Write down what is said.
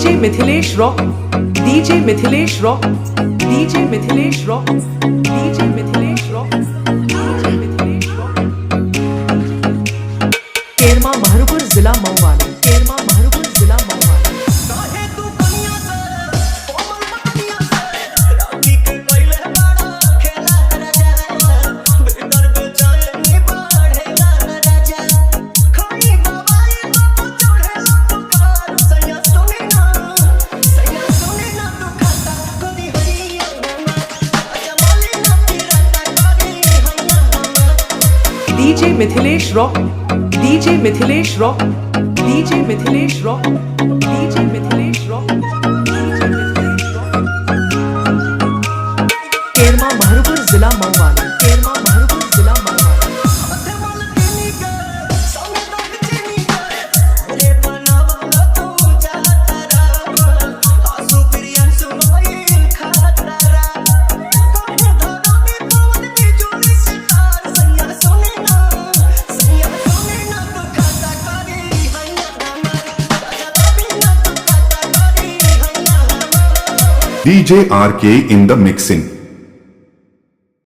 DJ Mithilesh Rock, DJ Mithilesh Rock, DJ Mithilesh Rock, DJ Mithilesh Rock, DJ Mithilesh Rock। Kerma Mahrupur जिला मऊवाली, केरमा महरुपुर जिला मऊवाली। DJ Mithilesh Rock, DJ Mithilesh Rock, DJ Mithilesh Rock, DJ Mithilesh Rock, DJ Mithilesh Rock। Kerma Mahrupur जिला मऊवाली, केरमा महरुपुर जिला मऊवाली। DJ RK in the mixing.